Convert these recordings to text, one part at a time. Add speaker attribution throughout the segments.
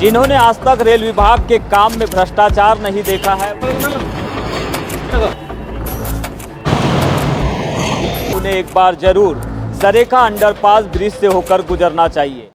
Speaker 1: जिन्होंने आज तक रेल विभाग के काम में भ्रष्टाचार नहीं देखा है, उन्हें एक बार जरूर सरेखा अंडरपास ब्रिज से होकर गुजरना चाहिए।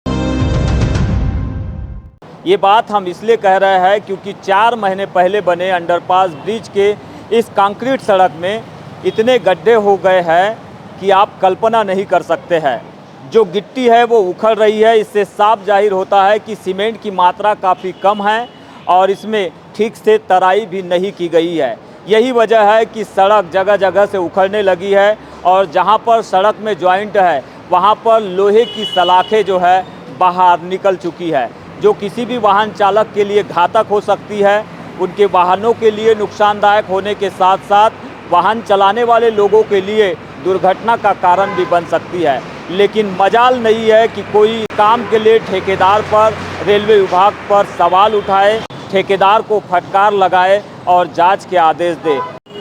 Speaker 1: ये बात हम इसलिए कह रहे हैं क्योंकि 4 महीने पहले बने अंडरपास ब्रिज के इस कंक्रीट सड़क में इतने गड्ढे हो गए हैं कि आप कल्पना नहीं कर सकते हैं। जो गिट्टी है वो उखड़ रही है। इससे साफ जाहिर होता है कि सीमेंट की मात्रा काफ़ी कम है और इसमें ठीक से तराई भी नहीं की गई है। यही वजह है कि सड़क जगह जगह से उखड़ने लगी है और जहां पर सड़क में जॉइंट है वहां पर लोहे की सलाखें जो है बाहर निकल चुकी है, जो किसी भी वाहन चालक के लिए घातक हो सकती है। उनके वाहनों के लिए नुकसानदायक होने के साथ साथ वाहन चलाने वाले लोगों के लिए दुर्घटना का कारण भी बन सकती है। लेकिन मजाल नहीं है कि कोई काम के लिए ठेकेदार पर, रेलवे विभाग पर सवाल उठाए, ठेकेदार को फटकार लगाए और जांच के आदेश दे।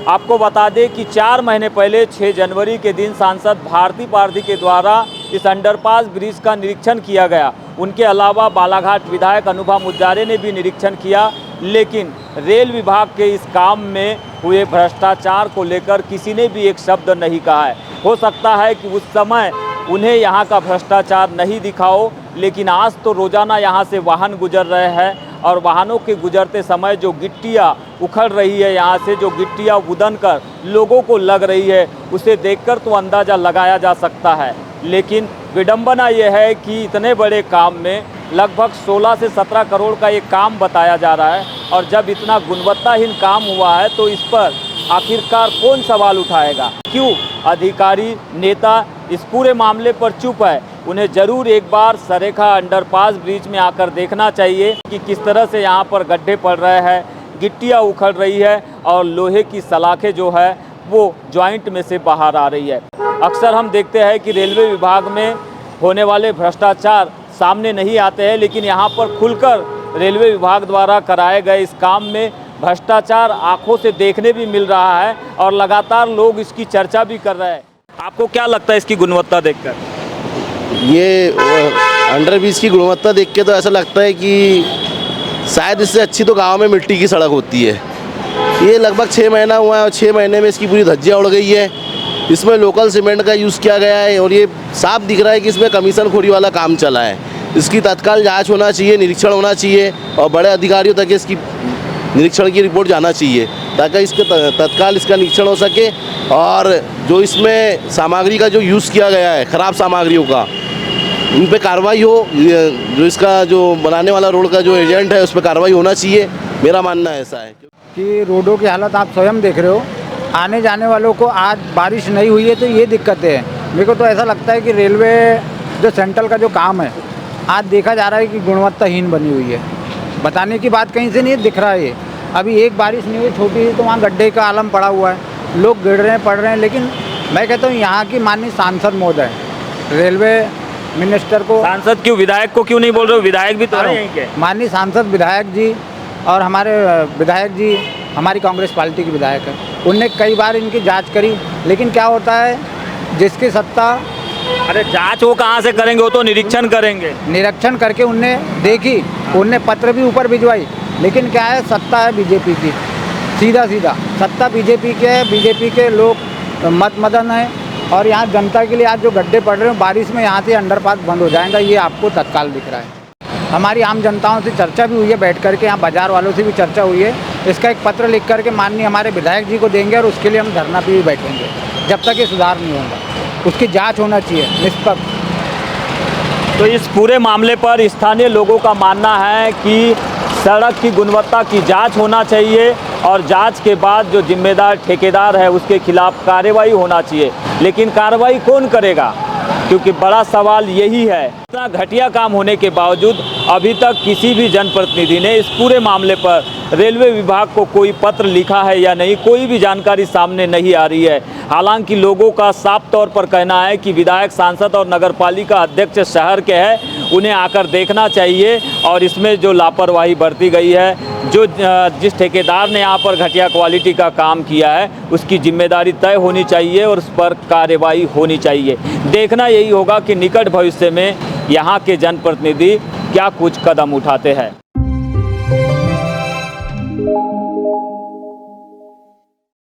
Speaker 1: आपको बता दें कि 4 महीने पहले 6 जनवरी के दिन सांसद भारती पारधी के द्वारा इस अंडरपास ब्रिज का निरीक्षण किया गया। उनके अलावा बालाघाट विधायक अनुभा मुजारे ने भी निरीक्षण किया, लेकिन रेल विभाग के इस काम में हुए भ्रष्टाचार को लेकर किसी ने भी एक शब्द नहीं कहा है। हो सकता है कि उस समय उन्हें यहाँ का भ्रष्टाचार नहीं दिखा हो, लेकिन आज तो रोज़ाना यहाँ से वाहन गुजर रहे हैं और वाहनों के गुजरते समय जो गिट्टियाँ उखड़ रही है, यहाँ से जो गिट्टियाँ उदन कर लोगों को लग रही है, उसे देखकर तो अंदाज़ा लगाया जा सकता है। लेकिन विडंबना यह है कि इतने बड़े काम में लगभग 16 से 17 करोड़ का ये काम बताया जा रहा है और जब इतना गुणवत्ताहीन काम हुआ है तो इस पर आखिरकार कौन सवाल उठाएगा? क्यों अधिकारी, नेता इस पूरे मामले पर चुप है? उन्हें ज़रूर एक बार सरेखा अंडरपास ब्रिज में आकर देखना चाहिए कि किस तरह से यहाँ पर गड्ढे पड़ रहे हैं, गिट्टियाँ उखड़ रही है और लोहे की सलाखें जो है वो जॉइंट में से बाहर आ रही है। अक्सर हम देखते हैं कि रेलवे विभाग में होने वाले भ्रष्टाचार सामने नहीं आते हैं, लेकिन यहाँ पर खुलकर रेलवे विभाग द्वारा कराए गए इस काम में भ्रष्टाचार आंखों से देखने भी मिल रहा है और लगातार लोग इसकी चर्चा भी कर रहे हैं। आपको क्या लगता है इसकी गुणवत्ता देखकर?
Speaker 2: ये अंडरब्रिज की गुणवत्ता देख के तो ऐसा लगता है कि शायद इससे अच्छी तो गांव में मिट्टी की सड़क होती है। ये लगभग 6 महीना हुआ है और 6 महीने में इसकी पूरी धज्जियाँ उड़ गई है। इसमें लोकल सीमेंट का यूज़ किया गया है और ये साफ दिख रहा है कि इसमें कमीशन खोरी वाला काम चला है। इसकी तत्काल जांच होना चाहिए, निरीक्षण होना चाहिए और बड़े अधिकारियों तक इसकी निरीक्षण की रिपोर्ट जाना चाहिए ताकि इसके तत्काल इसका निरीक्षण हो सके और जो इसमें सामग्री का जो यूज़ किया गया है, ख़राब सामग्रियों का, उन पे कार्रवाई हो। जो इसका जो बनाने वाला रोड का जो एजेंट है उस पर कार्रवाई होना चाहिए। मेरा मानना ऐसा है
Speaker 3: कि रोडों की हालत आप स्वयं देख रहे हो। आने जाने वालों को आज बारिश नहीं हुई है तो ये दिक्कतें हैं। मेरे को तो ऐसा लगता है कि रेलवे जो सेंट्रल का जो काम है आज देखा जा रहा है कि गुणवत्ताहीन बनी हुई है। बताने की बात कहीं से नहीं दिख रहा है। अभी एक बारिश नहीं हुई छोटी सी तो वहाँ गड्ढे का आलम पड़ा हुआ है, लोग गिर रहे हैं, पड़ रहे हैं। लेकिन मैं कहता हूँ यहाँ की माननीय सांसद महोदय, रेलवे मिनिस्टर को,
Speaker 1: सांसद क्यों, विधायक को क्यों नहीं बोल रहे हो? विधायक भी तो है यहीं के।
Speaker 3: माननीय सांसद विधायक जी और हमारे विधायक जी हमारी कांग्रेस पार्टी के विधायक है, उनने कई बार इनकी जांच करी। लेकिन क्या होता है, जिसकी सत्ता,
Speaker 1: अरे जांच वो कहाँ से करेंगे? वो तो निरीक्षण करेंगे।
Speaker 3: निरीक्षण करके उनने देखी, उनने पत्र भी ऊपर भिजवाई। लेकिन क्या है, सत्ता है बीजेपी की, सीधा सत्ता बीजेपी के है। बीजेपी के लोग मत मदन है और यहाँ जनता के लिए आज जो गड्ढे पड़ रहे हैं बारिश में, यहाँ से अंडरपास बंद हो जाएगा, ये आपको तत्काल दिख रहा है। हमारी आम जनताओं से चर्चा भी हुई है, बैठ करके यहाँ बाजार वालों से भी चर्चा हुई है। इसका एक पत्र लिख करके माननीय हमारे विधायक जी को देंगे और उसके लिए हम धरना पे भी बैठेंगे जब तक ये सुधार नहीं होगा। उसकी जांच होना चाहिए निष्पक्ष।
Speaker 1: तो इस पूरे मामले पर स्थानीय लोगों का मानना है कि सड़क की गुणवत्ता की जांच होना चाहिए और जांच के बाद जो जिम्मेदार ठेकेदार है उसके खिलाफ कार्रवाई होना चाहिए। लेकिन कार्रवाई कौन करेगा? क्योंकि बड़ा सवाल यही है। इतना घटिया काम होने के बावजूद अभी तक किसी भी जनप्रतिनिधि ने इस पूरे मामले पर रेलवे विभाग को कोई पत्र लिखा है या नहीं, कोई भी जानकारी सामने नहीं आ रही है। हालांकि लोगों का साफ तौर पर कहना है कि विधायक, सांसद और नगरपालिका अध्यक्ष शहर के हैं, उन्हें आकर देखना चाहिए और इसमें जो लापरवाही बरती गई है, जिस ठेकेदार ने यहाँ पर घटिया क्वालिटी का काम किया है उसकी जिम्मेदारी तय होनी चाहिए और उस पर कार्रवाई होनी चाहिए। देखना यही होगा कि निकट भविष्य में यहाँ के जनप्रतिनिधि क्या कुछ कदम उठाते हैं।
Speaker 4: है।